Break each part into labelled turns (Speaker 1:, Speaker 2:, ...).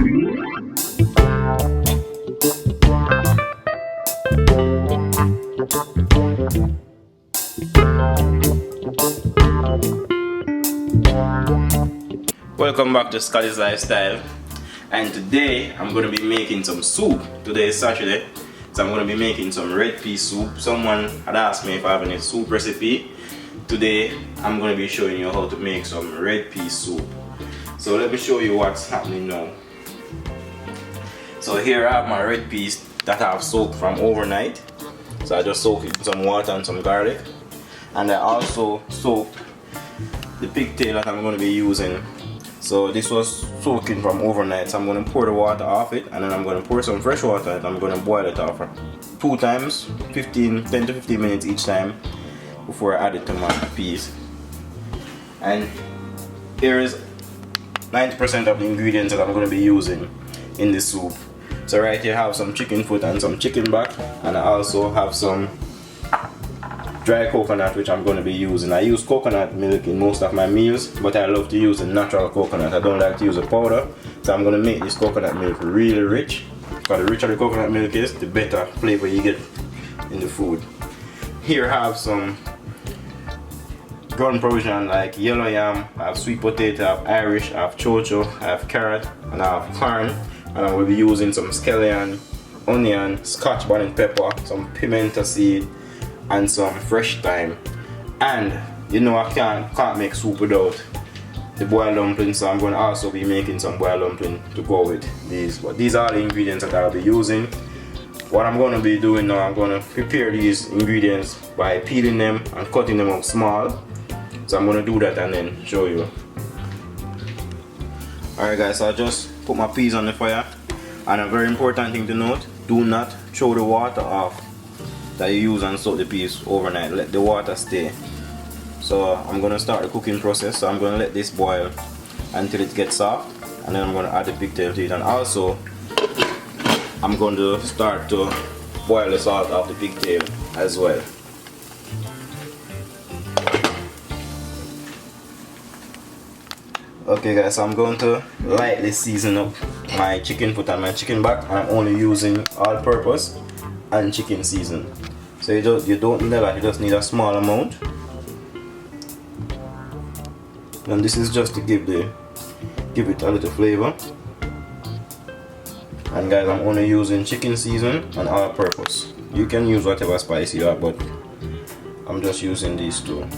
Speaker 1: Welcome back to Scottie'S Lifestyle, and today I'm going to be making some soup. Today is Saturday, so I'm going to be making some red pea soup. Someone had asked me if I have any soup recipe. Today I'm going to be showing you how to make some red pea soup. So let me show you what's happening now. So here I have my red peas that I have soaked from overnight. So I just soaked it in some water and some garlic, and I also soaked the pigtail that I'm going to be using. So this was soaking from overnight, so I'm going to pour the water off it, and then I'm going to pour some fresh water and I'm going to boil it off for 2 times, 10 to 15 minutes each time before I add it to my peas. And here is 90% of the ingredients that I'm going to be using in this soup. So right here I have some chicken foot and some chicken back, and I also have some dry coconut which I'm going to be using. I use coconut milk in most of my meals, but I love to use the natural coconut. I don't like to use a powder, so I'm going to make this coconut milk really rich, because the richer the coconut milk is, the better flavor you get in the food. Here I have some ground provision like yellow yam, I have sweet potato, I have Irish, I have chocho, I have carrot, and I have corn, and I will be using some scallion, onion, Scotch bonnet pepper, some pimento seed, and some fresh thyme. And you know I can't make soup without the boiled dumplings, so I'm going to also be making some boiled dumpling to go with these. But these are the ingredients that I'll be using. What I'm going to be doing now, I'm going to prepare these ingredients by peeling them and cutting them up small. So I'm going to do that and then show you. Alright guys, so I just put my peas on the fire, and a very important thing to note, do not throw the water off that you use and soak the peas overnight. Let the water stay. So I'm going to start the cooking process. So I'm going to let this boil until it gets soft, and then I'm going to add the pigtail to it, and also I'm going to start to boil the salt off the pigtail as well. Okay guys, so I'm going to lightly season up my chicken foot and my chicken back, and I'm only using all purpose and chicken season. So you don't need a lot, you just need a small amount. And this is just to give it a little flavor. And guys, I'm only using chicken season and all purpose. You can use whatever spice you have, but I'm just using these two.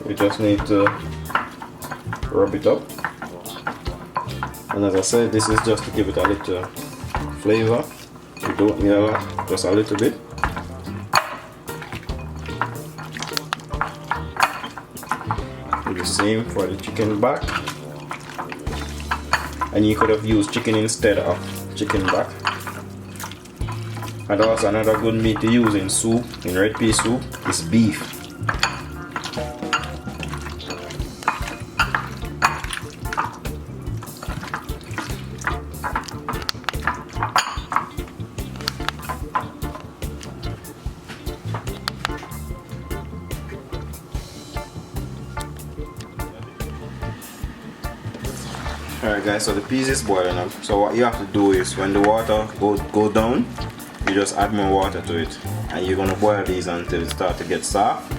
Speaker 1: You just need to rub it up, and as I said, this is just to give it a little flavor. You don't need a lot, just a little bit. Do the same for the chicken back, and you could have used chicken instead of chicken back. And also another good meat to use in soup, in red pea soup, is beef. Alright guys, so the peas is boiling up. So what you have to do is, when the water go down, you just add more water to it, and you're gonna boil these until it starts to get soft.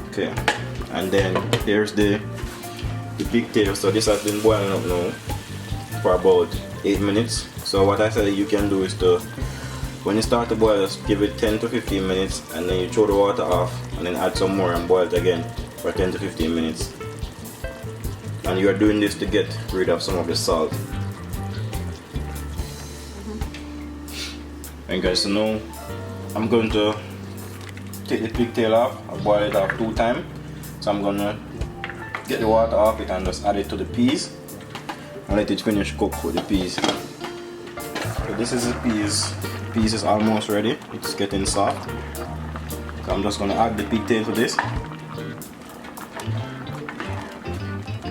Speaker 1: Okay, and then there's the pigtail. So this has been boiling up now for about 8 minutes. So what I said you can do is to, when you start to boil, just give it 10 to 15 minutes, and then you throw the water off, and then add some more and boil it again for 10 to 15 minutes. And you are doing this to get rid of some of the salt. And guys, so now I'm going to take the pigtail off. I'll boil it off 2 times. So I'm going to get the water off it and just add it to the peas and let it finish cook with the peas. So this is the peas. The peas is almost ready. It's getting soft. So I'm just going to add the pigtail to this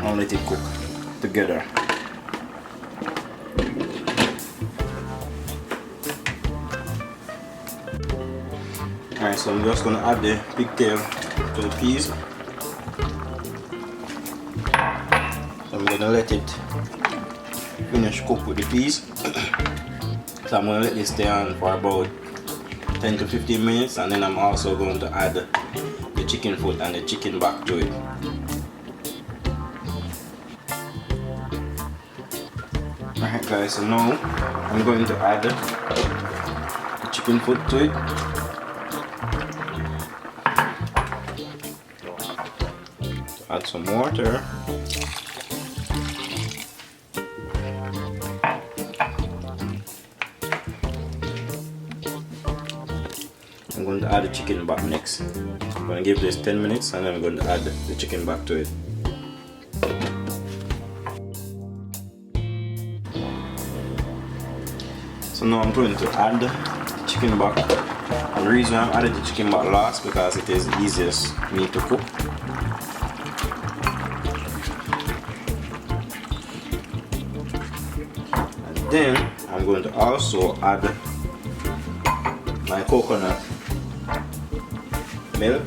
Speaker 1: and let it cook together. Alright, so I'm just gonna add the pigtail to the peas. So I'm gonna let it finish cook with the peas. So I'm gonna let this stay on for about 10 to 15 minutes, and then I'm also going to add the chicken foot and the chicken back to it. Alright guys, so now I'm going to add the chicken foot to it. Add some water. I'm going to add the chicken back next. I'm going to give this 10 minutes and then I'm going to add the chicken back to it. So now I'm going to add the chicken back. And the reason I'm adding the chicken back last because it is the easiest meat to cook. And then I'm going to also add my coconut milk.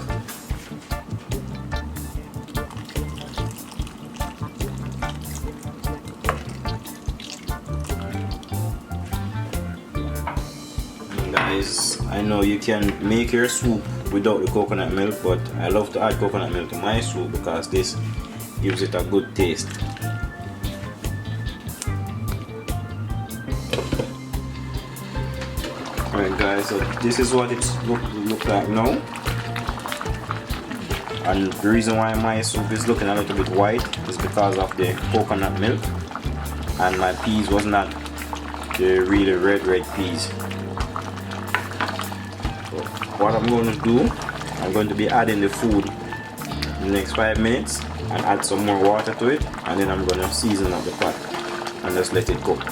Speaker 1: And guys, I know you can make your soup without the coconut milk, but I love to add coconut milk to my soup because this gives it a good taste. Alright guys, so this is what it look like now. And the reason why my soup is looking a little bit white is because of the coconut milk, and my peas was not the really red peas. So what I'm going to do, I'm going to be adding the food in the next 5 minutes and add some more water to it, and then I'm going to season up the pot and just let it cook.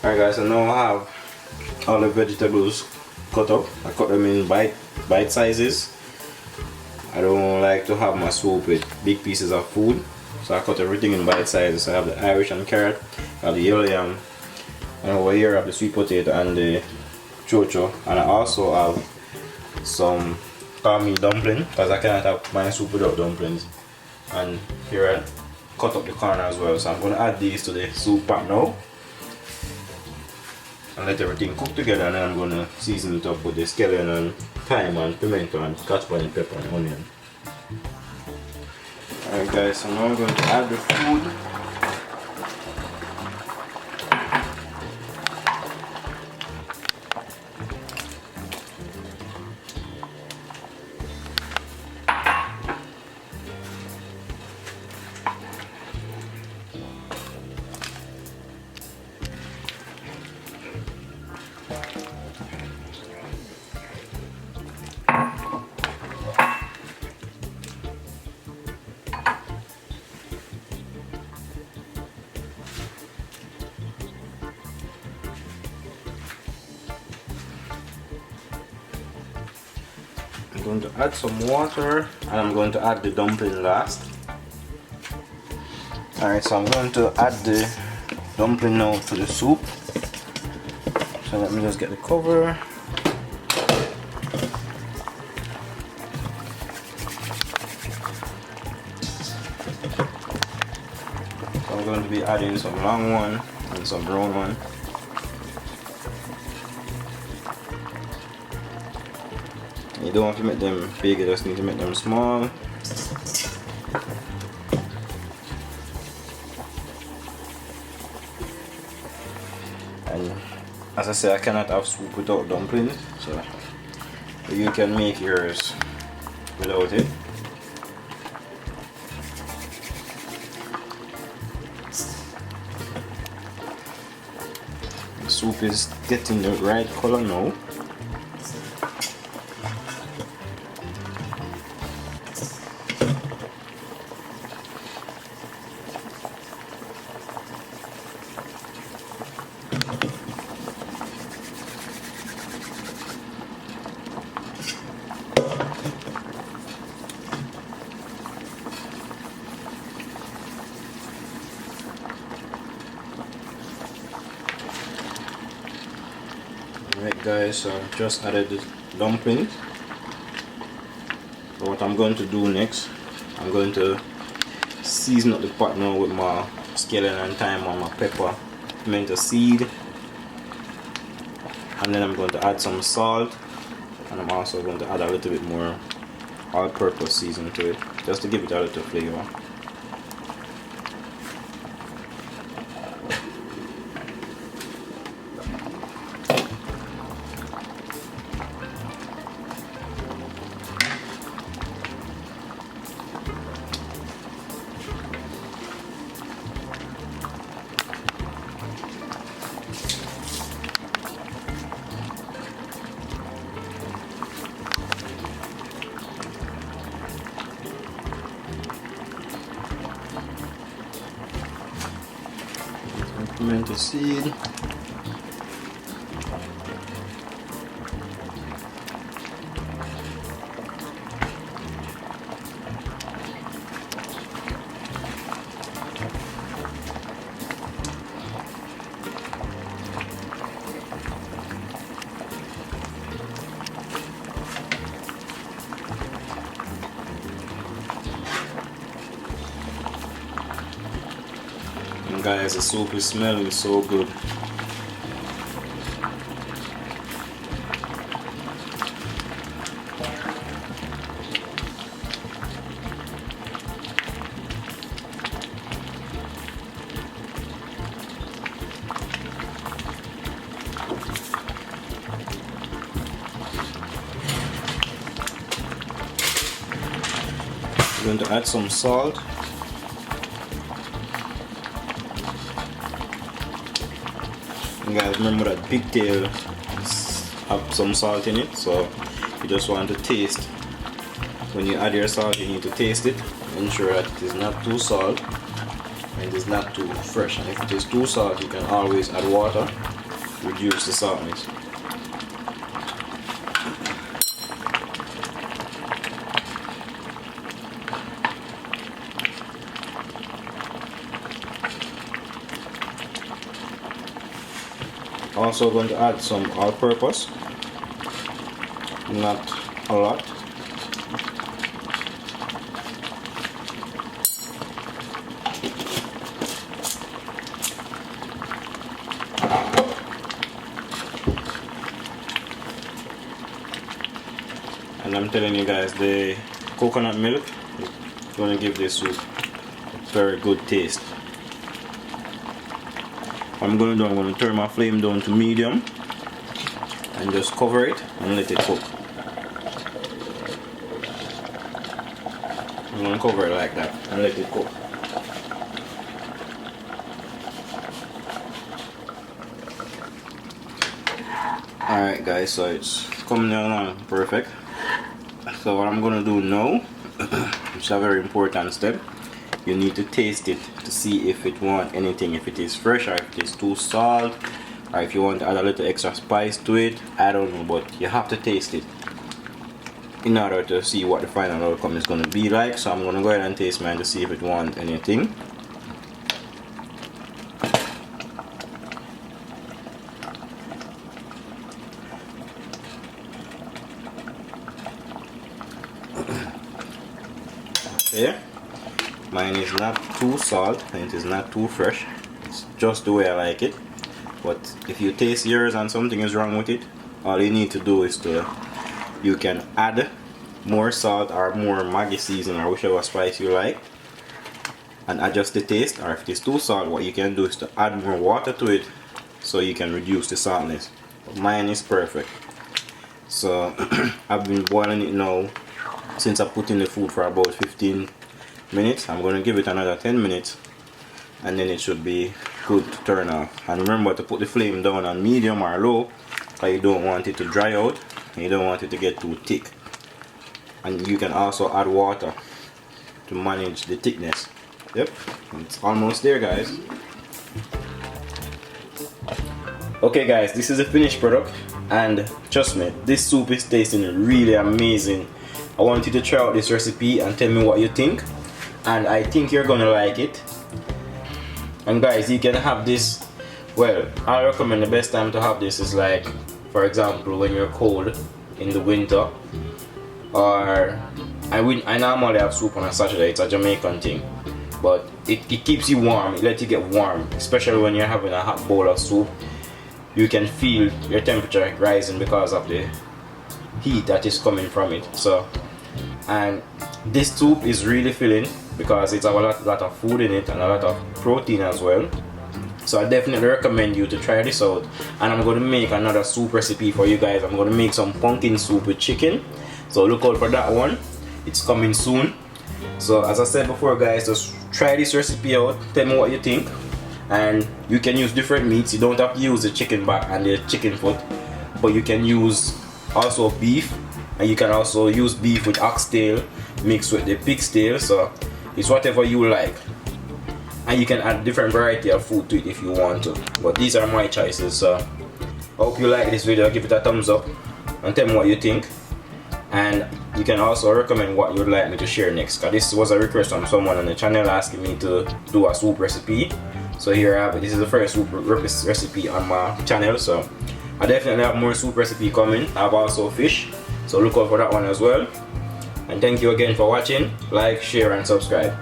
Speaker 1: Alright guys, so now I have all the vegetables cut up. I cut them in bite sizes. I don't like to have my soup with big pieces of food, so I cut everything in bite sizes. So I have the Irish and carrot, I have the yellow yam, and over here I have the sweet potato and the chocho, and I also have some cornmeal dumpling because I cannot have my soup without dumplings. And here I cut up the corn as well, so I'm going to add these to the soup pot now and let everything cook together, and then I'm going to season it up with the scallion and thyme and pimento and Scotch Bonnet pepper and onion. Alright guys, so now I'm going to add the food. I'm going to add some water and I'm going to add the dumpling last. Alright, so I'm going to add the dumpling now to the soup. So let me just get the cover. So I'm going to be adding some long one and some brown one. You don't have to make them big, you just need to make them small. And as I say, I cannot have soup without dumplings, so you can make yours without it. The soup is getting the right color now. guys, so I've just added the dumplings. So what I'm going to do next, I'm going to season up the pot now with my scallion and thyme and my pepper, pimento seed, and then I'm going to add some salt, and I'm also going to add a little bit more all-purpose seasoning to it, just to give it a little flavor. Pimento seed. And guys, the soup is smelling so good. I'm going to add some salt. And guys, remember that pigtail have some salt in it, so you just want to taste. When you add your salt, you need to taste it. Ensure that it is not too salt and it is not too fresh. And if it is too salt, you can always add water to reduce the saltness. Also going to add some all-purpose, not a lot. And I'm telling you guys, the coconut milk is going to give this soup a very good taste. What I'm going to do, I'm going to turn my flame down to medium and just cover it and let it cook. I'm going to cover it like that and let it cook. Alright guys, so it's coming along perfect. So what I'm going to do now, it's a very important step. You need to taste it to see if it wants anything, if it is fresh or if it is too salt, or if you want to add a little extra spice to it. I don't know, but you have to taste it in order to see what the final outcome is going to be like. So I'm going to go ahead and taste mine to see if it wants anything. Okay. Mine is not too salt and it is not too fresh. It's just the way I like it. But if you taste yours and something is wrong with it, all you need to do is you can add more salt or more Maggie seasoning or whichever spice you like and adjust the taste. Or if it is too salt, what you can do is to add more water to it so you can reduce the saltness. But mine is perfect. So I've been boiling it now since I put in the food for about 15 minutes. I'm going to give it another 10 minutes and then it should be good to turn off. And remember to put the flame down on medium or low, because you don't want it to dry out and you don't want it to get too thick. And you can also add water to manage the thickness. Yep, it's almost there guys. Okay guys, this is the finished product and trust me, this soup is tasting really amazing. I want you to try out this recipe and tell me what you think. And I think you're gonna like it. And guys, you can have this, well, I recommend the best time to have this is like for example, when you're cold in the winter, or I normally have soup on a Saturday. It's a Jamaican thing, but it keeps you warm. It lets you get warm, especially when you're having a hot bowl of soup. You can feel your temperature rising because of the heat that is coming from it. So, and this soup is really filling because it's a lot of food in it and a lot of protein as well. So I definitely recommend you to try this out. And I'm going to make another soup recipe for you guys. I'm going to make some pumpkin soup with chicken, so look out for that one. It's coming soon. So as I said before, guys, just try this recipe out, tell me what you think. And you can use different meats. You don't have to use the chicken back and the chicken foot, but you can use also beef, and you can also use beef with oxtail mixed with the pig's tail. So it's whatever you like, and you can add different variety of food to it if you want to, but these are my choices. So I hope you like this video. Give it a thumbs up and tell me what you think, and you can also recommend what you would like me to share next, because this was a request from someone on the channel asking me to do a soup recipe. So here I have it. This is the first soup recipe on my channel, so I definitely have more soup recipe coming. I have also fish, so look out for that one as well. And thank you again for watching. Like, share and subscribe.